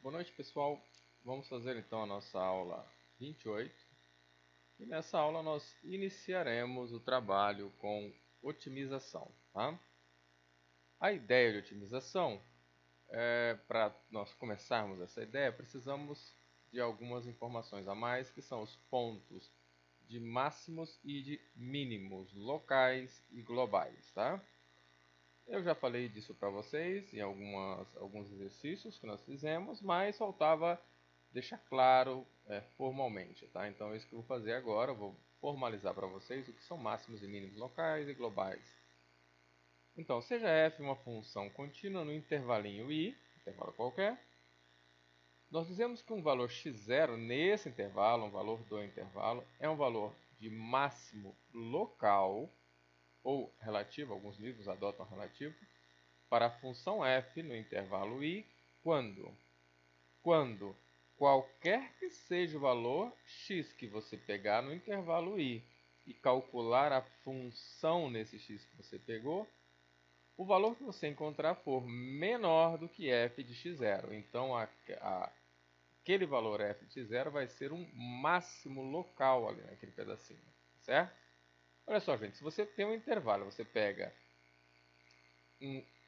Boa noite, pessoal. Vamos fazer então a nossa aula 28. E nessa aula nós iniciaremos o trabalho com otimização, tá? A ideia de otimização, para nós começarmos essa ideia, precisamos de algumas informações a mais, que são os pontos de máximos e de mínimos locais e globais, tá? Eu já falei disso para vocês em alguns exercícios que nós fizemos, mas faltava deixar claro formalmente, tá? Então é isso que eu vou fazer agora, eu vou formalizar para vocês o que são máximos e mínimos locais e globais. Então, seja f uma função contínua no intervalinho i, intervalo qualquer, nós dizemos que um valor x0 nesse intervalo, um valor do intervalo, é um valor de máximo local ou relativo, alguns livros adotam relativo, para a função f no intervalo i, quando qualquer que seja o valor x que você pegar no intervalo i e calcular a função nesse x que você pegou, o valor que você encontrar for menor do que f de x0. Então, aquele valor f de x0 vai ser um máximo local ali naquele pedacinho, certo? Olha só, gente, se você tem um intervalo, você pega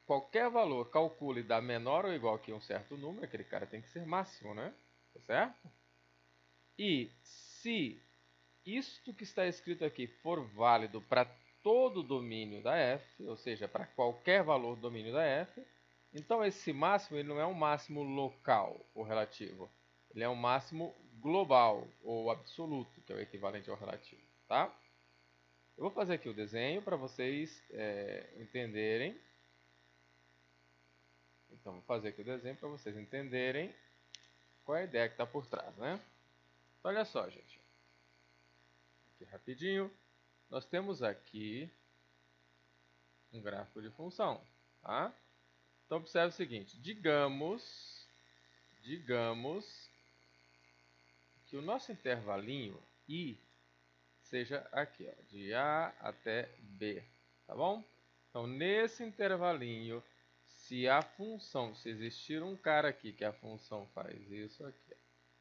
qualquer valor, calcula e dá menor ou igual que um certo número, aquele cara tem que ser máximo, né? Tá certo? E se isto que está escrito aqui for válido para todo o domínio da f, ou seja, para qualquer valor do domínio da f, então esse máximo ele não é um máximo local ou relativo, ele é um máximo global ou absoluto, que é o equivalente ao relativo, tá? Eu vou fazer aqui o desenho para vocês entenderem. Então, vou fazer aqui o desenho para vocês entenderem qual é a ideia que está por trás, né? Então, olha só, gente. Aqui rapidinho. Nós temos aqui um gráfico de função, tá? Então, observe o seguinte. Digamos que o nosso intervalinho i seja aqui, ó, de A até B, tá bom? Então, nesse intervalinho, se existir um cara aqui que a função faz isso aqui,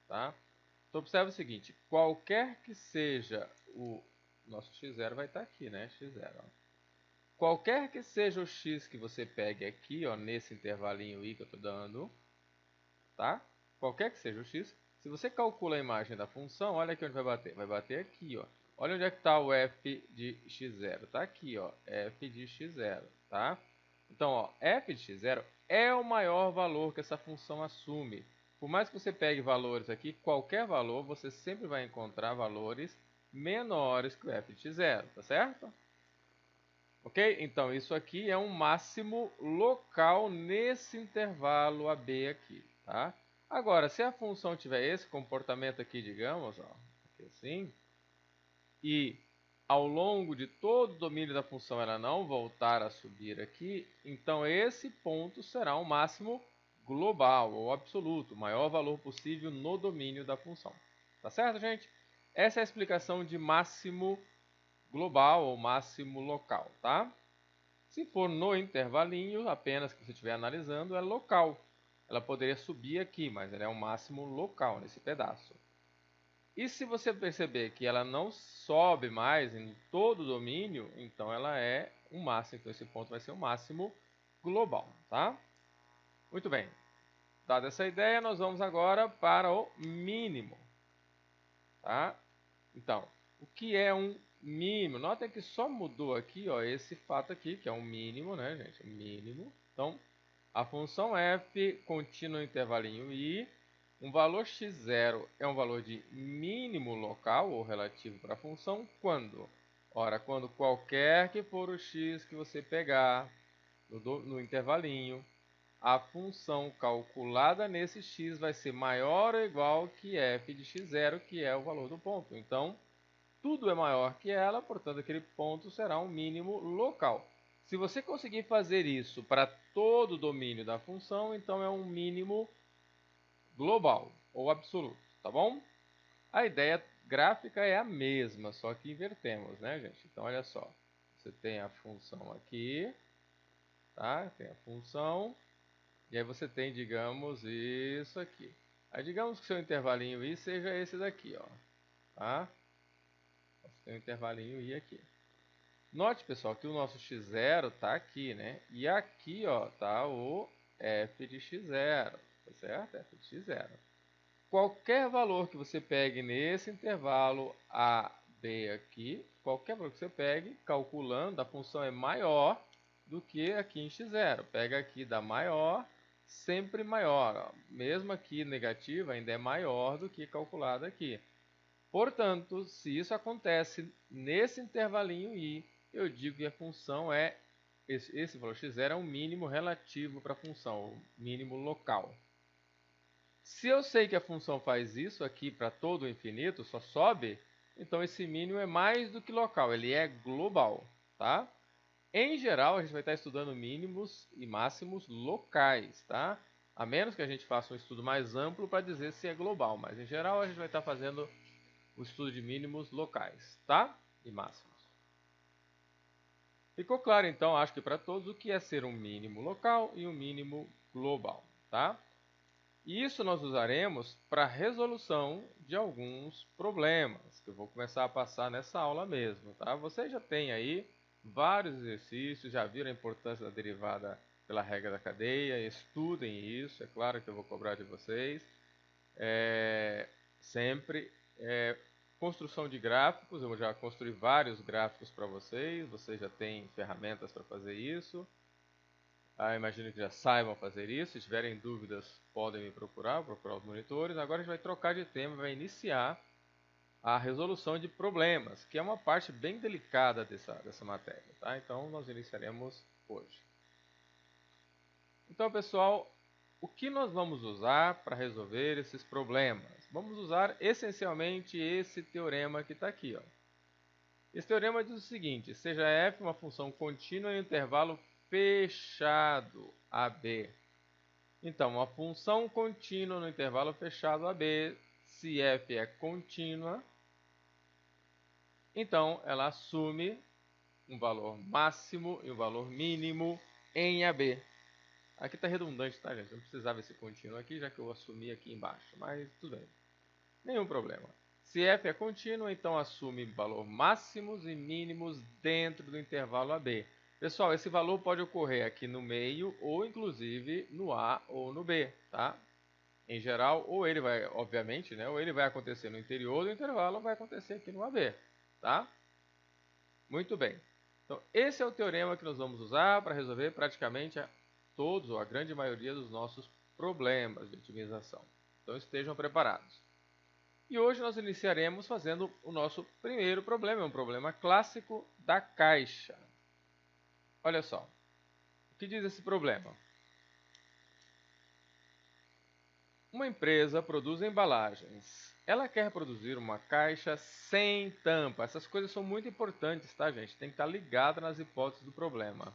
tá? Então, observe o seguinte, qualquer que seja o nosso x0 vai estar aqui, né? x0. Ó. Qualquer que seja o x que você pegue aqui, ó, nesse intervalinho i que eu estou dando, tá? Qualquer que seja o x, se você calcula a imagem da função, olha aqui onde vai bater. Vai bater aqui, ó. Olha onde é que está o f de x0. Está aqui, ó, f de x0, tá? Então, ó, f de x0 é o maior valor que essa função assume. Por mais que você pegue valores aqui, qualquer valor, você sempre vai encontrar valores menores que o f de x0, tá certo? Ok? Então, isso aqui é um máximo local nesse intervalo AB aqui, tá? Agora, se a função tiver esse comportamento aqui, digamos, ó, aqui assim, e ao longo de todo o domínio da função ela não voltar a subir aqui, então esse ponto será um máximo global ou absoluto, o maior valor possível no domínio da função. Tá certo, gente? Essa é a explicação de máximo global ou máximo local, tá? Se for no intervalinho, apenas que você estiver analisando, é local. Ela poderia subir aqui, mas ela é um máximo local nesse pedaço. E se você perceber que ela não sobe mais em todo o domínio, então ela é um máximo. Então esse ponto vai ser o máximo global, tá? Muito bem. Dada essa ideia, nós vamos agora para o mínimo, tá? Então, o que é um mínimo? Nota que só mudou aqui, ó, esse fato aqui, que é um mínimo, né, gente? Mínimo. Então, a função f contínua no intervalinho i, um valor x0 é um valor de mínimo local ou relativo para a função quando? Ora, quando qualquer que for o x que você pegar no intervalinho, a função calculada nesse x vai ser maior ou igual que f de x0, que é o valor do ponto. Então, tudo é maior que ela, portanto, aquele ponto será um mínimo local. Se você conseguir fazer isso para todo o domínio da função, então é um mínimo global ou absoluto, tá bom? A ideia gráfica é a mesma, só que invertemos, né, gente? Então, olha só. Você tem a função aqui, tá? Tem a função. E aí você tem, digamos, isso aqui. Aí digamos que o seu intervalinho I seja esse daqui, ó. Tá? Você tem um intervalinho I aqui. Note, pessoal, que o nosso x0 está aqui, né? E aqui, ó, tá o f de x0, tá certo? F de x0. Qualquer valor que você pegue nesse intervalo a, b aqui, qualquer valor que você pegue, calculando, a função é maior do que aqui em x0. Pega aqui, dá maior, sempre maior. Ó. Mesmo aqui negativa, ainda é maior do que calculado aqui. Portanto, se isso acontece nesse intervalinho i, eu digo que a função é, esse valor x0 é um mínimo relativo para a função, o mínimo local. Se eu sei que a função faz isso aqui para todo o infinito, só sobe, então esse mínimo é mais do que local, ele é global, tá? Em geral, a gente vai estar estudando mínimos e máximos locais, tá? A menos que a gente faça um estudo mais amplo para dizer se é global, mas em geral a gente vai estar fazendo o estudo de mínimos locais, tá? E máximos. Ficou claro, então, acho que para todos, o que é ser um mínimo local e um mínimo global, tá? E isso nós usaremos para a resolução de alguns problemas, que eu vou começar a passar nessa aula mesmo, tá? Vocês já têm aí vários exercícios, já viram a importância da derivada pela regra da cadeia, estudem isso, é claro que eu vou cobrar de vocês. Sempre. Construção de gráficos, eu já construí vários gráficos para vocês, vocês já têm ferramentas para fazer isso. Imagino que já saibam fazer isso, se tiverem dúvidas podem me procurar os monitores. Agora a gente vai trocar de tema, vai iniciar a resolução de problemas, que é uma parte bem delicada dessa matéria, tá? Então nós iniciaremos hoje. Então, pessoal, o que nós vamos usar para resolver esses problemas? Vamos usar essencialmente esse teorema que está aqui, ó. Esse teorema diz o seguinte: seja f uma função contínua em um intervalo fechado AB. Então, uma função contínua no intervalo fechado AB, se f é contínua, então ela assume um valor máximo e um valor mínimo em AB. Aqui está redundante, tá, gente? Não precisava esse contínuo aqui, já que eu assumi aqui embaixo, mas tudo bem. Nenhum problema. Se f é contínuo, então assume valor máximos e mínimos dentro do intervalo AB. Pessoal, esse valor pode ocorrer aqui no meio ou inclusive no A ou no B, tá? Em geral, ou ele vai, obviamente, né, ou ele vai acontecer no interior do intervalo ou vai acontecer aqui no AB, tá? Muito bem. Então, esse é o teorema que nós vamos usar para resolver praticamente todos ou a grande maioria dos nossos problemas de otimização. Então, estejam preparados. E hoje nós iniciaremos fazendo o nosso primeiro problema, um problema clássico da caixa. Olha só, o que diz esse problema? Uma empresa produz embalagens. Ela quer produzir uma caixa sem tampa. Essas coisas são muito importantes, tá, gente? Tem que estar ligado nas hipóteses do problema.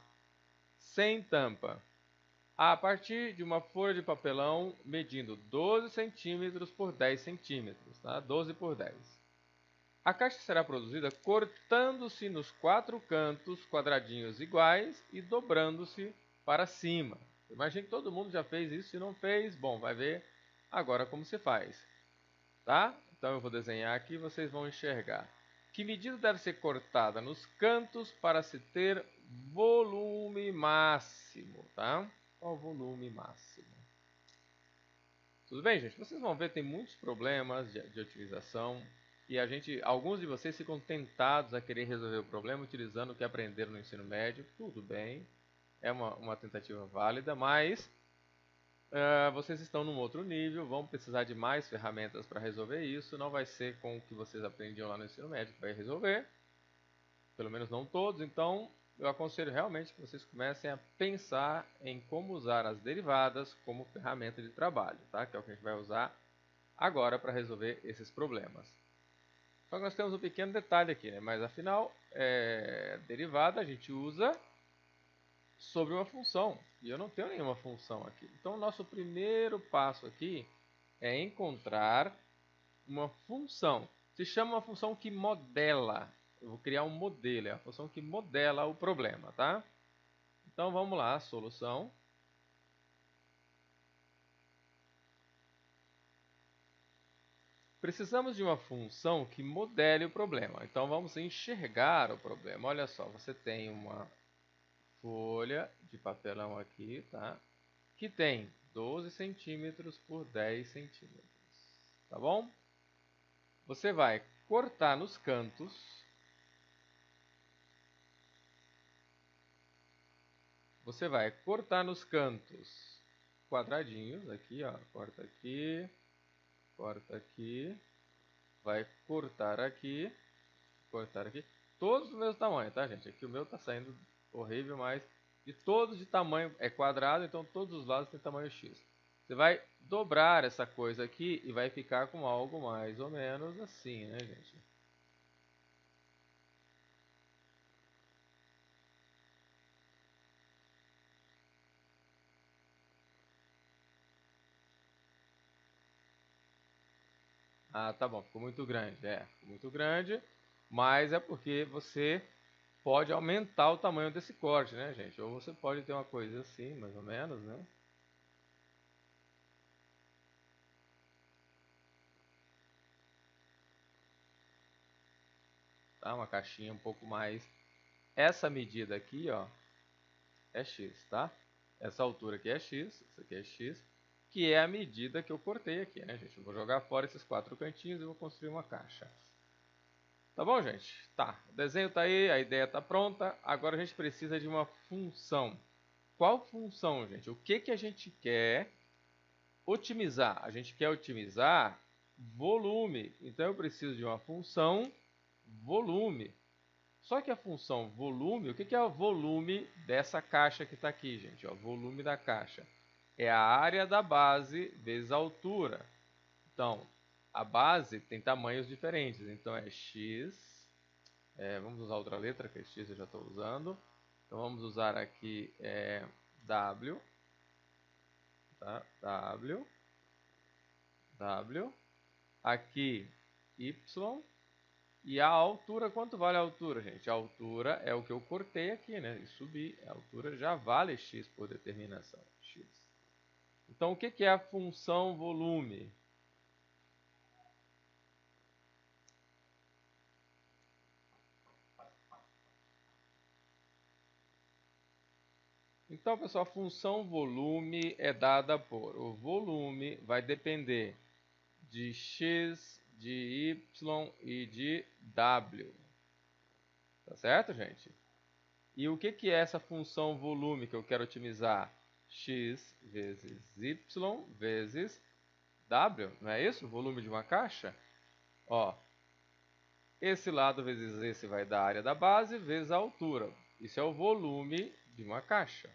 Sem tampa. A partir de uma folha de papelão medindo 12 centímetros por 10 centímetros, tá? 12 por 10. A caixa será produzida cortando-se nos 4 cantos quadradinhos iguais e dobrando-se para cima. Imagino que todo mundo já fez isso. Se não fez, bom, vai ver agora como se faz. Tá? Então eu vou desenhar aqui e vocês vão enxergar. Que medida deve ser cortada nos cantos para se ter volume máximo, tá? Qual o volume máximo? Tudo bem, gente? Vocês vão ver, tem muitos problemas de otimização e alguns de vocês ficam tentados a querer resolver o problema utilizando o que aprenderam no ensino médio. Tudo bem, é uma tentativa válida, mas vocês estão num outro nível, vão precisar de mais ferramentas para resolver isso. Não vai ser com o que vocês aprendiam lá no ensino médio que vai resolver, pelo menos não todos. Então, eu aconselho realmente que vocês comecem a pensar em como usar as derivadas como ferramenta de trabalho, tá? Que é o que a gente vai usar agora para resolver esses problemas. Só que nós temos um pequeno detalhe aqui, né? Mas afinal, derivada a gente usa sobre uma função. E eu não tenho nenhuma função aqui. Então, o nosso primeiro passo aqui é encontrar uma função. Se chama uma função que modela. Eu vou criar um modelo, é a função que modela o problema, tá? Então, vamos lá, solução. precisamos de uma função que modele o problema. Então, vamos enxergar o problema. Olha só, você tem uma folha de papelão aqui, tá? Que tem 12 centímetros por 10 centímetros, tá bom? Você vai cortar nos cantos. Você vai cortar nos cantos quadradinhos, aqui, ó, corta aqui, vai cortar aqui, todos do mesmo tamanho, tá, gente? Aqui o meu tá saindo horrível, mas de todos de tamanho é quadrado, então todos os lados têm tamanho X. Você vai dobrar essa coisa aqui e vai ficar com algo mais ou menos assim, né, gente? Ah, tá bom, ficou muito grande. Ficou muito grande, mas é porque você pode aumentar o tamanho desse corte, né, gente? Ou você pode ter uma coisa assim, mais ou menos, né? Tá? Uma caixinha um pouco mais. Essa medida aqui, ó, é X, tá? Essa altura aqui é X, essa aqui é X, que é a medida que eu cortei aqui, né, gente? Eu vou jogar fora esses 4 cantinhos e vou construir uma caixa. Tá bom, gente? Tá, o desenho tá aí, a ideia tá pronta. Agora a gente precisa de uma função. Qual função, gente? O que que a gente quer otimizar? A gente quer otimizar volume. Então eu preciso de uma função volume. Só que a função volume, o que que é o volume dessa caixa que está aqui, gente? Ó, volume da caixa é a área da base vezes a altura. Então, a base tem tamanhos diferentes. Então é x. Vamos usar outra letra, que é x eu já estou usando. Então vamos usar aqui w. Tá? W. Aqui y. E a altura, quanto vale a altura, gente? A altura é o que eu cortei aqui, né? E subi. A altura já vale x por determinação. X. Então, o que é a função volume? Então, pessoal, a função volume é dada por... O volume vai depender de x, de y e de w. Tá certo, gente? E o que é essa função volume que eu quero otimizar? X vezes y vezes w, não é isso? O volume de uma caixa? Ó, esse lado vezes esse vai dar a área da base vezes a altura. Isso é o volume de uma caixa.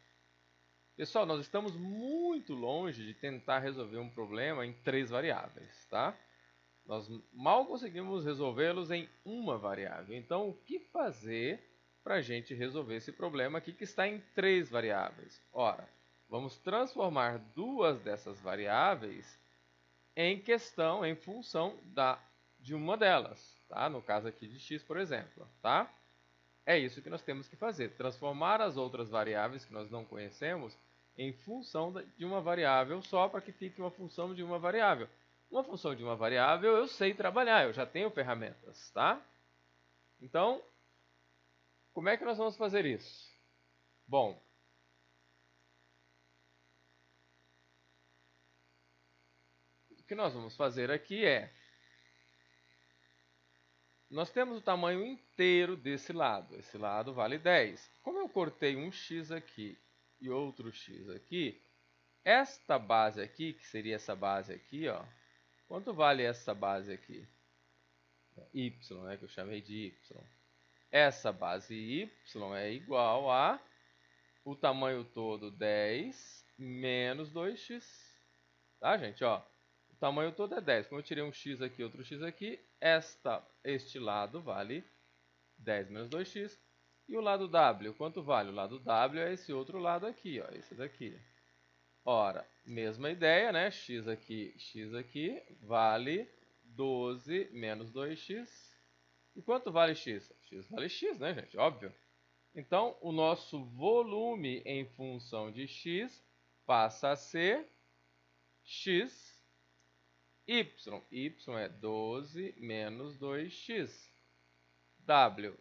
Pessoal, nós estamos muito longe de tentar resolver um problema em 3 variáveis, tá? Nós mal conseguimos resolvê-los em uma variável. Então, o que fazer para a gente resolver esse problema aqui que está em 3 variáveis? Ora, vamos transformar duas dessas variáveis em função de uma delas, tá? No caso aqui de x, por exemplo, tá? É isso que nós temos que fazer, transformar as outras variáveis que nós não conhecemos em função de uma variável só para que fique uma função de uma variável. Uma função de uma variável eu sei trabalhar, eu já tenho ferramentas, tá? Então, como é que nós vamos fazer isso? Bom, o que nós vamos fazer aqui é nós temos o tamanho inteiro desse lado. Esse lado vale 10. Como eu cortei um x aqui e outro x aqui, esta base aqui, que seria essa base aqui, ó, quanto vale essa base aqui? Y, né, que eu chamei de y. Essa base y é igual a o tamanho todo 10 menos 2x. Tá, gente? Ó, o tamanho todo é 10. Como eu tirei um x aqui e outro x aqui, este lado vale 10 menos 2x. E o lado w, quanto vale? O lado w é esse outro lado aqui, ó, esse daqui. Ora, mesma ideia, né? X aqui vale 12 menos 2x. E quanto vale x? X vale x, né, gente? Óbvio. Então, o nosso volume em função de x passa a ser x. y. Y é 12 menos 2x. W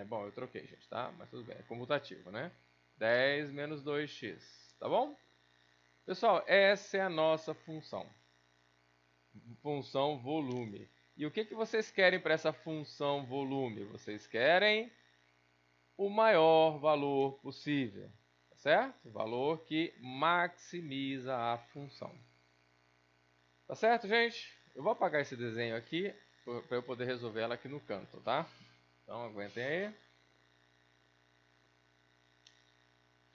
bom, eu troquei, gente, tá? Mas tudo bem, é comutativo, né? 10 menos 2x, tá bom? Pessoal, essa é a nossa função. Função volume. E o que vocês querem para essa função volume? Vocês querem o maior valor possível, tá certo? Valor que maximiza a função. Tá certo, gente? Eu vou apagar esse desenho aqui para eu poder resolver ela aqui no canto, tá? Então, aguentem aí.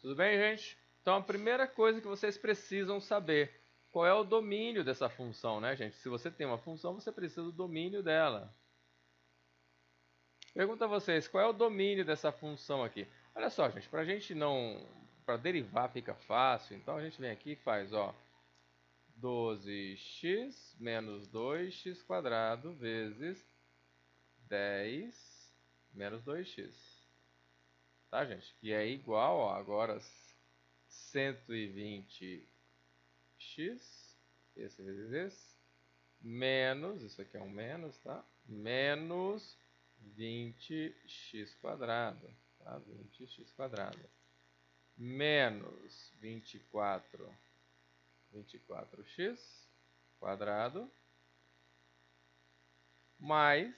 Tudo bem, gente? Então, a primeira coisa que vocês precisam saber, qual é o domínio dessa função, né, gente? Se você tem uma função, você precisa do domínio dela. Pergunto a vocês, qual é o domínio dessa função aqui? Olha só, gente, para a gente não... Para derivar fica fácil, então a gente vem aqui e faz, ó, 12x menos 2x quadrado vezes 10 menos 2x. Tá, gente? Que é igual, ó, agora 120x, esse vezes esse, menos, isso aqui é um menos, tá? Menos 20x quadrado, tá? 20x quadrado, menos 24x quadrado, mais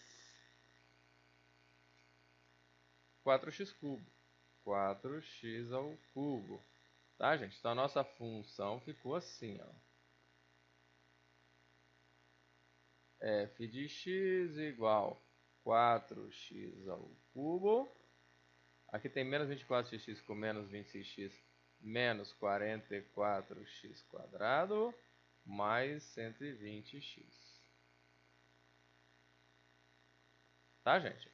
4x cubo, 4x ao cubo, tá, gente? Então a nossa função ficou assim, ó. F de x igual 4x ao cubo. Aqui tem menos 24x com menos 26x menos 44x quadrado mais 120x. Tá, gente?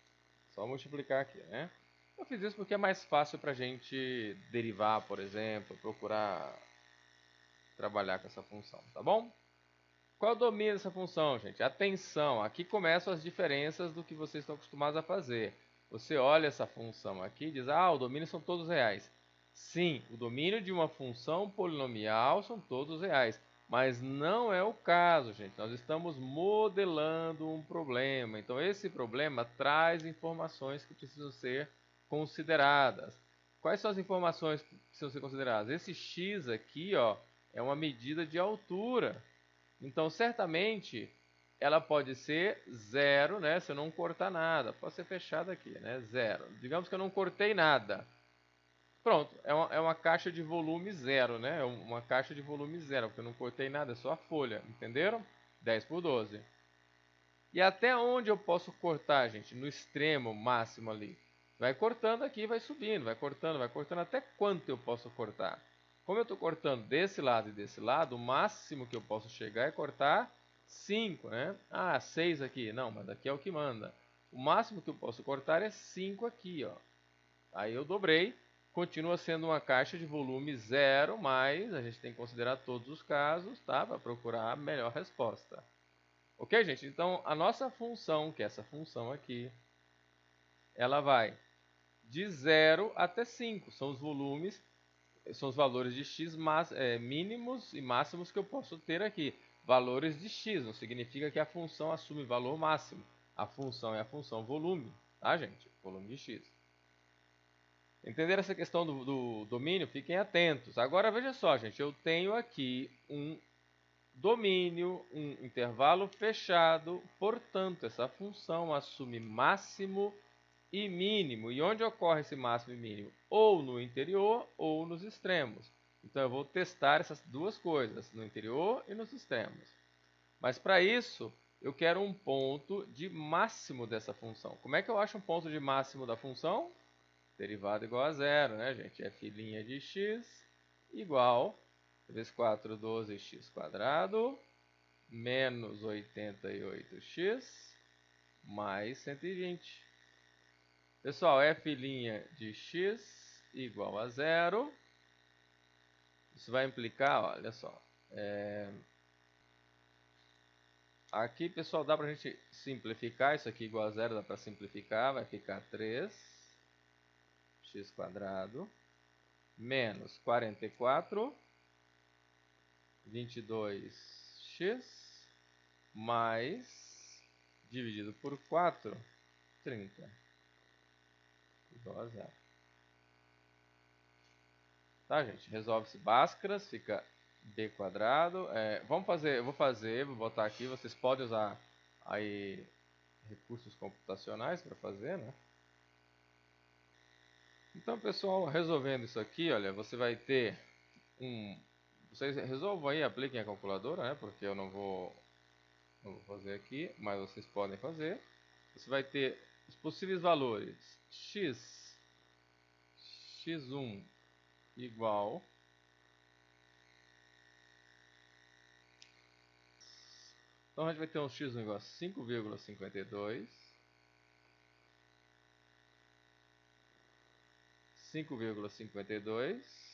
Só multiplicar aqui, né? Eu fiz isso porque é mais fácil para a gente derivar, por exemplo, procurar trabalhar com essa função, tá bom? Qual é o domínio dessa função, gente? Atenção, aqui começam as diferenças do que vocês estão acostumados a fazer. Você olha essa função aqui e diz, ah, o domínio são todos reais. Sim, o domínio de uma função polinomial são todos reais. Mas não é o caso, gente. Nós estamos modelando um problema. Então, esse problema traz informações que precisam ser consideradas. Quais são as informações que precisam ser consideradas? Esse x aqui, ó, é uma medida de altura. Então, certamente, ela pode ser zero, né? Se eu não cortar nada. Pode ser fechada aqui, né? Zero. Digamos que eu não cortei nada. Pronto, é uma caixa de volume zero, né? É uma caixa de volume zero, porque eu não cortei nada, é só a folha. Entenderam? 10 por 12. E até onde eu posso cortar, gente? No extremo máximo ali. Vai cortando aqui, vai subindo, vai cortando. Até quanto eu posso cortar? Como eu estou cortando desse lado e desse lado, o máximo que eu posso chegar é cortar 5, né? Ah, 6 aqui. Não, mas aqui é o que manda. O máximo que eu posso cortar é 5 aqui, ó. Aí eu dobrei. Continua sendo uma caixa de volume zero, mas a gente tem que considerar todos os casos, tá? Para procurar a melhor resposta. Ok, gente? Então, a nossa função, que é essa função aqui, ela vai de 0 até 5. São os volumes, são os valores de x mínimos e máximos que eu posso ter aqui. Valores de x, não significa que a função assume valor máximo. A função é a função volume, tá, gente? Volume de x. Entenderam essa questão do domínio? Fiquem atentos. Agora, veja só, gente. Eu tenho aqui um domínio, um intervalo fechado. Portanto, essa função assume máximo e mínimo. E onde ocorre esse máximo e mínimo? Ou no interior ou nos extremos. Então, eu vou testar essas duas coisas, no interior e nos extremos. Mas, para isso, eu quero um ponto de máximo dessa função. Como é que eu acho um ponto de máximo da função? Derivada igual a zero, né, gente? F' de x igual vezes 4, 12x quadrado, menos 88x, mais 120. Pessoal, F' de x igual a zero. Isso vai implicar, olha só. Aqui, pessoal, dá para a gente simplificar. Isso aqui igual a zero, dá para simplificar. Vai ficar 3x quadrado menos 44, 22x x mais dividido por 4, 30, igual a 0. Tá, gente? Resolve-se Bhaskaras, fica b quadrado. Vamos fazer, vou botar aqui, vocês podem usar aí recursos computacionais para fazer, né? Então, pessoal, resolvendo isso aqui, olha, você vai ter vocês resolvam aí, apliquem a calculadora, né? Porque eu não vou fazer aqui, mas vocês podem fazer. Você vai ter os possíveis valores x1 igual. Então a gente vai ter um x1 igual a 5,52, 5,52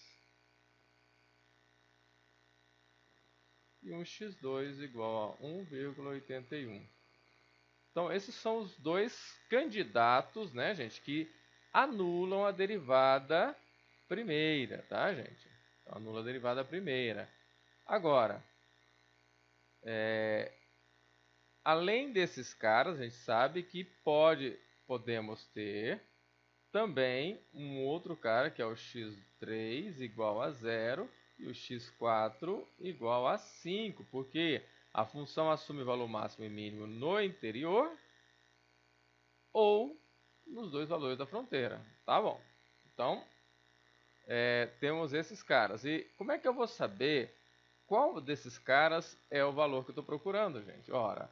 e um x2 igual a 1,81. Então esses são os dois candidatos, né, gente, que anulam a derivada primeira, tá, gente? Então, anula a derivada primeira. Agora, além desses caras, a gente sabe que podemos ter também um outro cara, que é o x3 igual a 0 e o x4 igual a 5, porque a função assume valor máximo e mínimo no interior ou nos dois valores da fronteira, tá bom? Então, temos esses caras. E como é que eu vou saber qual desses caras é o valor que eu estou procurando, gente? Ora,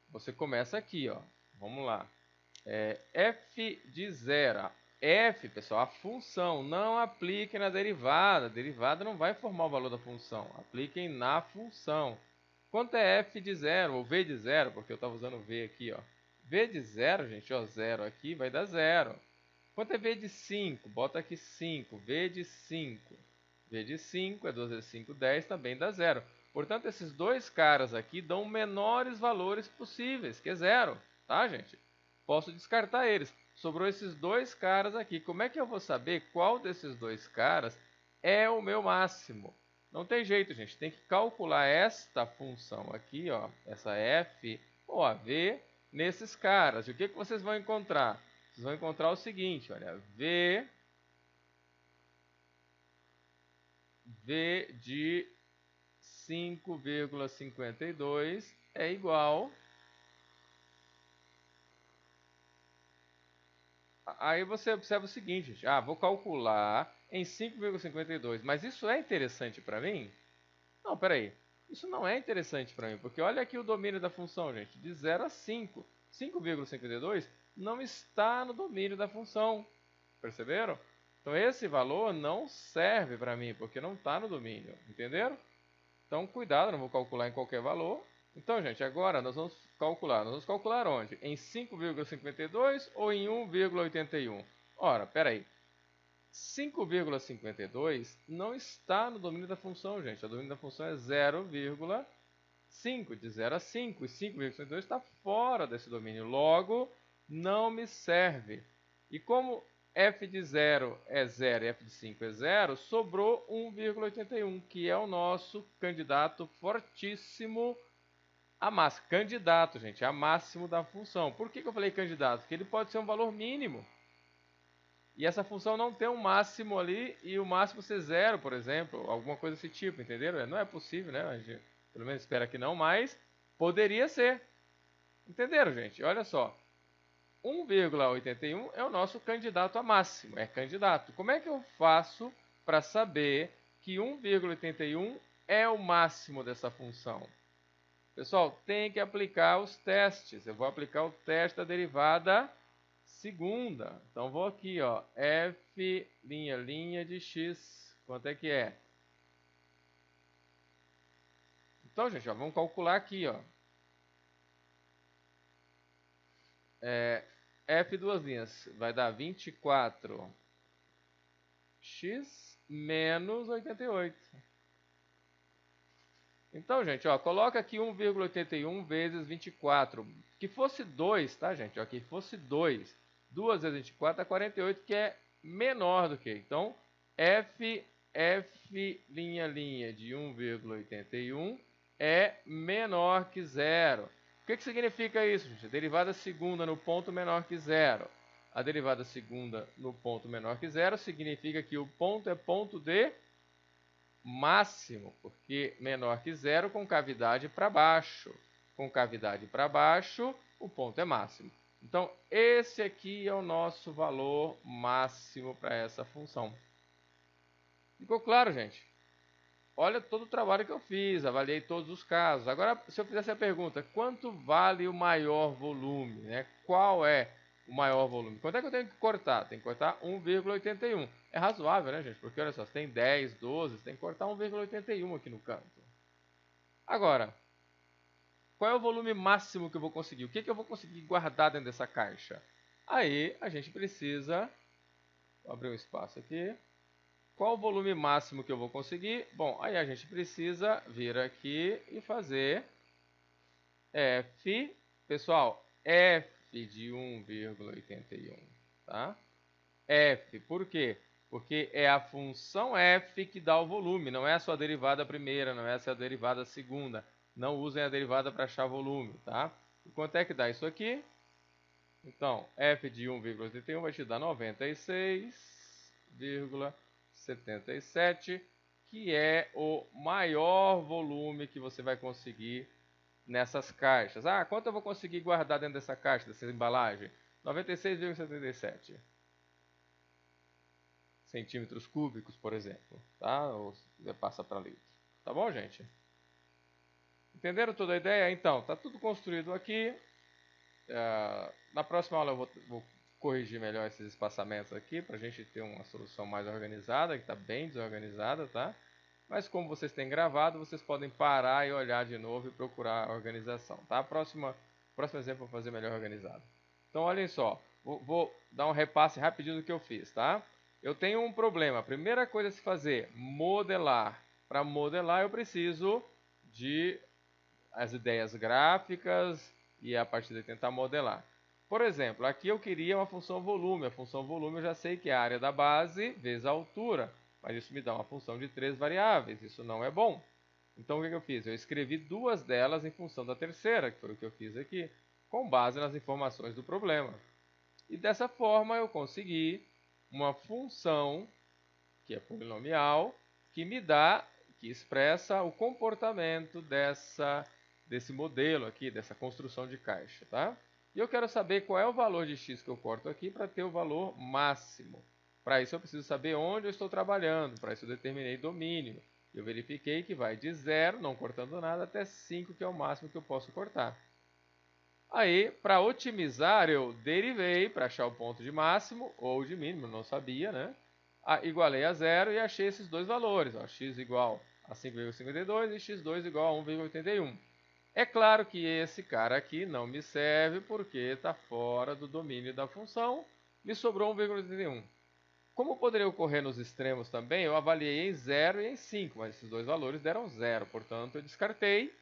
você começa aqui, ó. Vamos lá. F de 0. F, pessoal, a função. Não apliquem na derivada. A derivada não vai formar o valor da função. Apliquem na função. Quanto é F de 0? Ou V de 0, porque eu estava usando V aqui, ó. V de 0, gente, ó, 0 aqui vai dar 0. Quanto é V de 5? Bota aqui 5. V de 5. V de 5 é 2 vezes 5, 10, também dá 0. Portanto, esses dois caras aqui dão menores valores possíveis, que é 0. Tá, gente? Posso descartar eles. Sobrou esses dois caras aqui. Como é que eu vou saber qual desses dois caras é o meu máximo? Não tem jeito, gente. Tem que calcular esta função aqui, ó, essa f ou a v, nesses caras. E o que vocês vão encontrar? Vocês vão encontrar o seguinte, olha, v de 5,52 é igual. Aí você observa o seguinte, gente. Vou calcular em 5,52, mas isso é interessante para mim? Não, peraí. Isso não é interessante para mim, porque olha aqui o domínio da função, gente, de 0 a 5. 5,52 não está no domínio da função. Perceberam? Então esse valor não serve para mim, porque não está no domínio. Entenderam? Então cuidado, não vou calcular em qualquer valor. Então, gente, agora nós vamos calcular. Nós vamos calcular onde? Em 5,52 ou em 1,81? Ora, peraí. 5,52 não está no domínio da função, gente. O domínio da função é 0,5, de 0 a 5. E 5,52 está fora desse domínio. Logo, não me serve. E como f de 0 é 0 e f de 5 é 0, sobrou 1,81, que é o nosso candidato fortíssimo a máximo. Candidato, gente, a máximo da função. Por que eu falei candidato? Porque ele pode ser um valor mínimo. E essa função não tem um máximo ali e o máximo ser 0, por exemplo, alguma coisa desse tipo, entenderam? Não é possível, né? A gente, pelo menos espera que não, mas poderia ser. Entenderam, gente? Olha só. 1,81 é o nosso candidato a máximo, é candidato. Como é que eu faço para saber que 1,81 é o máximo dessa função? Pessoal, tem que aplicar os testes. Eu vou aplicar o teste da derivada segunda. Então, vou aqui, ó, f', linha de x. Quanto é que é? Então, gente, ó, vamos calcular aqui, ó. F duas linhas vai dar 24x menos 88. Então, gente, ó, coloca aqui 1,81 vezes 24. Que fosse 2, tá, gente? Ó, que fosse 2. 2 vezes 24 é 48, que é menor do que. Então, f' de 1,81 é menor que zero. O que significa isso, gente? A derivada segunda no ponto menor que zero. A derivada segunda no ponto menor que zero significa que o ponto é ponto de máximo, porque menor que zero com cavidade para baixo. Com cavidade para baixo, o ponto é máximo. Então, esse aqui é o nosso valor máximo para essa função. Ficou claro, gente? Olha todo o trabalho que eu fiz, avaliei todos os casos. Agora, se eu fizesse a pergunta, quanto vale o maior volume? Né? Qual é o maior volume? Quanto é que eu tenho que cortar? Tem que cortar 1,81. É razoável, né, gente? Porque, olha só, você tem 10, 12, você tem que cortar 1,81 aqui no canto. Agora, qual é o volume máximo que eu vou conseguir? O que eu vou conseguir guardar dentro dessa caixa? Aí, a gente precisa... Vou abrir um espaço aqui. Qual o volume máximo que eu vou conseguir? Bom, aí a gente precisa vir aqui e fazer F, pessoal, F de 1,81, tá? F, por quê? Porque é a função F que dá o volume, não é a sua derivada primeira, não é a sua derivada segunda. Não usem a derivada para achar volume, tá? E quanto é que dá isso aqui? Então, F de 1,81 vai te dar 96,77, que é o maior volume que você vai conseguir nessas caixas. Ah, quanto eu vou conseguir guardar dentro dessa caixa, dessa embalagem? 96,77 centímetros cúbicos, por exemplo, tá? Ou você passa para litro. Tá bom, gente? Entenderam toda a ideia? Então, tá tudo construído aqui. Na próxima aula eu vou corrigir melhor esses espaçamentos aqui para a gente ter uma solução mais organizada, que está bem desorganizada, tá? Mas como vocês têm gravado, vocês podem parar e olhar de novo e procurar a organização, tá? Próximo exemplo eu vou fazer melhor organizado. Então, olhem só, vou dar um repasse rapidinho do que eu fiz, tá? Eu tenho um problema. A primeira coisa a se fazer, modelar. Para modelar eu preciso de as ideias gráficas e a partir daí tentar modelar. Por exemplo, aqui eu queria uma função volume. A função volume eu já sei que é a área da base vezes a altura, mas isso me dá uma função de 3 variáveis, isso não é bom. Então o que eu fiz? Eu escrevi duas delas em função da terceira, que foi o que eu fiz aqui, com base nas informações do problema. E dessa forma eu consegui uma função, que é polinomial, que me dá, que expressa o comportamento desse modelo aqui, dessa construção de caixa, tá? E eu quero saber qual é o valor de x que eu corto aqui para ter o valor máximo. Para isso eu preciso saber onde eu estou trabalhando, para isso eu determinei domínio. Eu verifiquei que vai de 0, não cortando nada, até 5, que é o máximo que eu posso cortar. Aí, para otimizar, eu derivei para achar o ponto de máximo ou de mínimo, não sabia, né? Igualei a 0 e achei esses dois valores, ó, x igual a 5,52 e x2 igual a 1,81. É claro que esse cara aqui não me serve porque está fora do domínio da função, me sobrou 1,81. Como poderia ocorrer nos extremos também, eu avaliei em 0 e em 5, mas esses dois valores deram 0, portanto eu descartei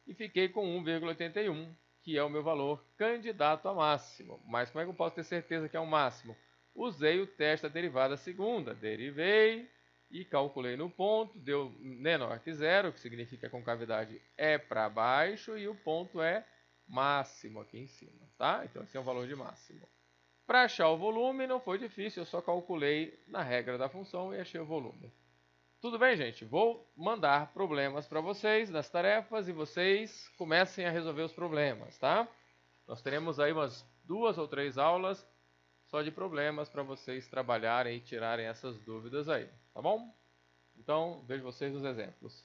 e fiquei com 1,81, que é o meu valor candidato a máximo. Mas como é que eu posso ter certeza que é o máximo? Usei o teste da derivada segunda, derivei e calculei no ponto, deu menor que zero, que significa que a concavidade é para baixo e o ponto é máximo aqui em cima, tá? Então esse é o valor de máximo. Para achar o volume não foi difícil, eu só calculei na regra da função e achei o volume. Tudo bem, gente? Vou mandar problemas para vocês das tarefas e vocês comecem a resolver os problemas, tá? Nós teremos aí umas 2 ou 3 aulas só de problemas para vocês trabalharem e tirarem essas dúvidas aí, tá bom? Então, vejo vocês nos exemplos.